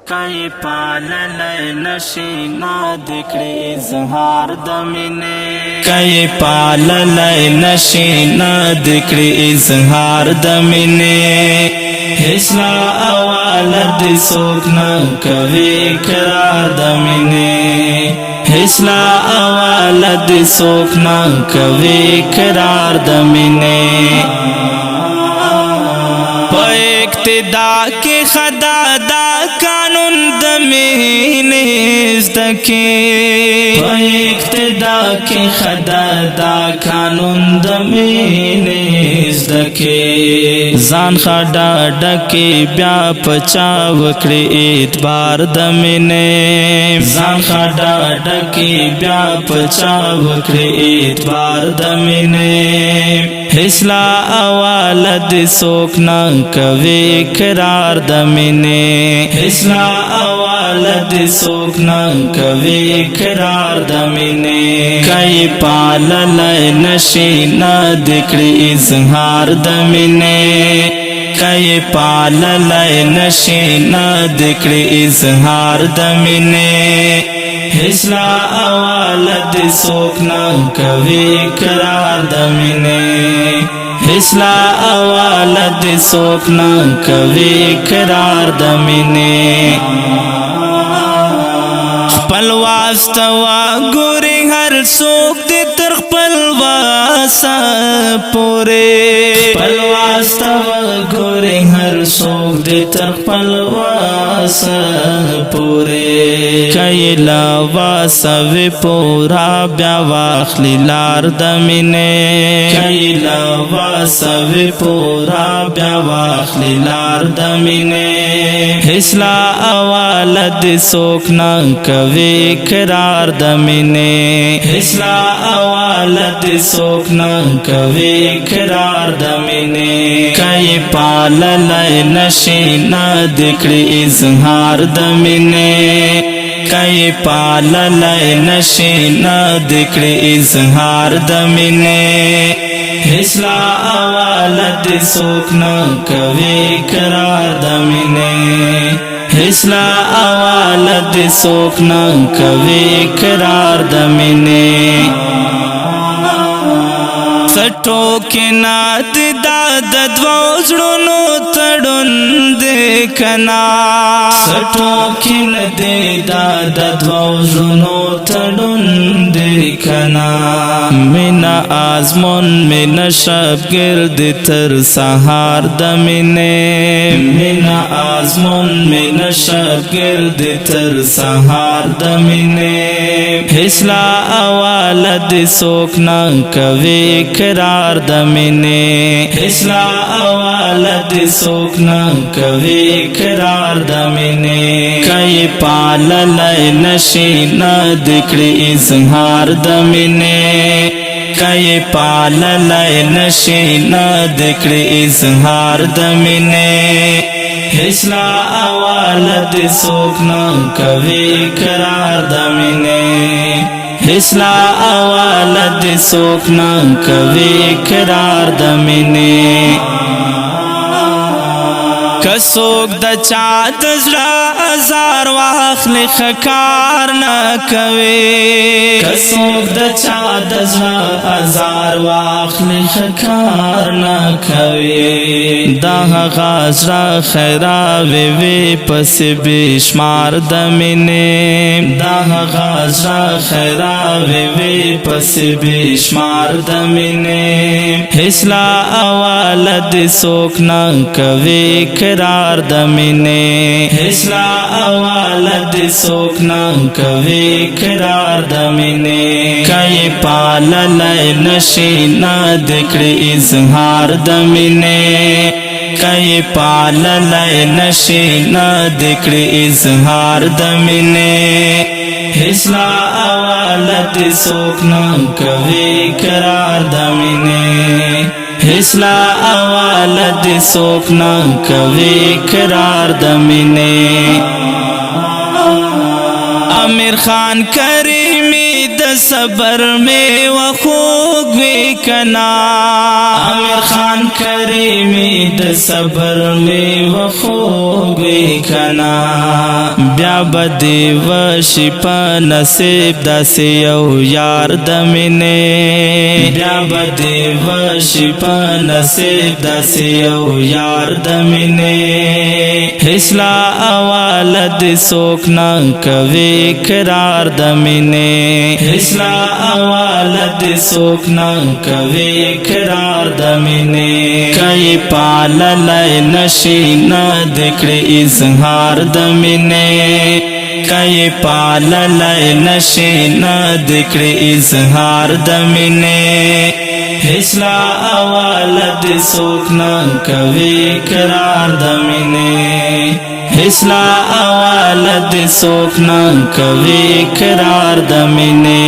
کئی پاللای نشی نادکڑی اظہار دمینے کئی پاللای نشی نادکڑی اظہار دمینے حسنا اوالد سوکنا کوي قرار دمینے حسنا اوالد سوکنا کوي قرار دمینے پا اقتدا کی خدا دا قانون دمینے ازدکے پا اقتدا کی خدا دا قانون دمینے ازدکے زان خدا ڈکی بیا پچا وکڑی اعتبار دمینے زان خدا ڈکی بیا پچا وکڑی اعتبار دمینے حسلا اوالد سوکنا کوي قرار دمینے حسلا اوالد سوکنا کوي قرار دمینے کئی پاللای نشی نادکڑی اظہار دمینے کئی پاللای نشی نادکڑی اظہار دمینے حسلا اوالد سوکنا کوي قرار دمینے حسلا اوالد سوکنا کوي قرار دمینے خپل واستوا ګوري هر څوک دې تر خپل واسه پورې خپل واستوا ګوري هر څوک دې تر خپل واسه پورې کای لا واسه وی پورا بیا واخلی لار دمینے کای لا واسه وی پورا بیا واخلی لار دمینے حسلا اوالد سوکنا کوي قرار دمینے حسلا اوالد سوکنا کوي قرار دمینے کئی پاللای نشی نادکڑی اظہار دمینے کئی پاللای نشی نادکڑی اظہار دمینے حسلا اوالد سوکنا کوي قرار دمینے حسلا اوالد سوکنا کوي قرار دمینے سٹو کے نات داد دو زڑونو تڑن دے کنا سٹو کے ندے داد دو زڑونو تڑن دے کنا مینا آزمون مینا شب گرد تر سہار دمینے مینا آزمون مینا شب گرد تر سہار دمینے حسلا اوالد سوکنا کوي قرار دمینے حسلا اوالد سوکنا کوي قرار دمینے کئی پاللای نشی نادکڑی اظہار دمینے کئی پاللای نشی نادکڑی اظہار دمینے حسلا اوالد سوکنا کوي قرار دمینے حسلا اوالد سوکنا کوي قرار دمینے کسوک د چا د زړه ازار واخلی خکار نه کوي کسوک د چا د زړه ازار واخلی خکار نه کوي دا هغه زړه خیراوي وي پسې بشمار دمینے دا هغه زړه خیراوي وي پسې بشمار دمینے حسلا اوالد سوکنا کوي قرار دمینے حسلا اوالد سوکنا کوي قرار دمینے کئی پاللای نشی نادکڑی اظہار دمینے کئی پاللای نشی نادکڑی اظہار دمینے حسلا اوالد سوکنا کوي قرار دمینے حسلا اوالد سوکنا کوي قرار دمینے امیر خان کریمی د صبر میں وخوگ وی کنا عامر خان کریمی د صبر میں وخوگ وی کنا بیا بدی وشی پا نصیب داسی یو یار دمینے بیا بدی وشی پا نصیب داسی یو یار دمینے حسلا اوالد سوکنا کوي قرار دمینے حسلا اوالد سوکنا کوي قرار دمینے کئی پاللای نشی ندکڑی اظہار دمینے کئی پاللای نشی ندکڑی اظہار دمینے حسلا اوالد سوکنا کوي قرار دمینے حسلا اوالد سوکنا کوي قرار دمینے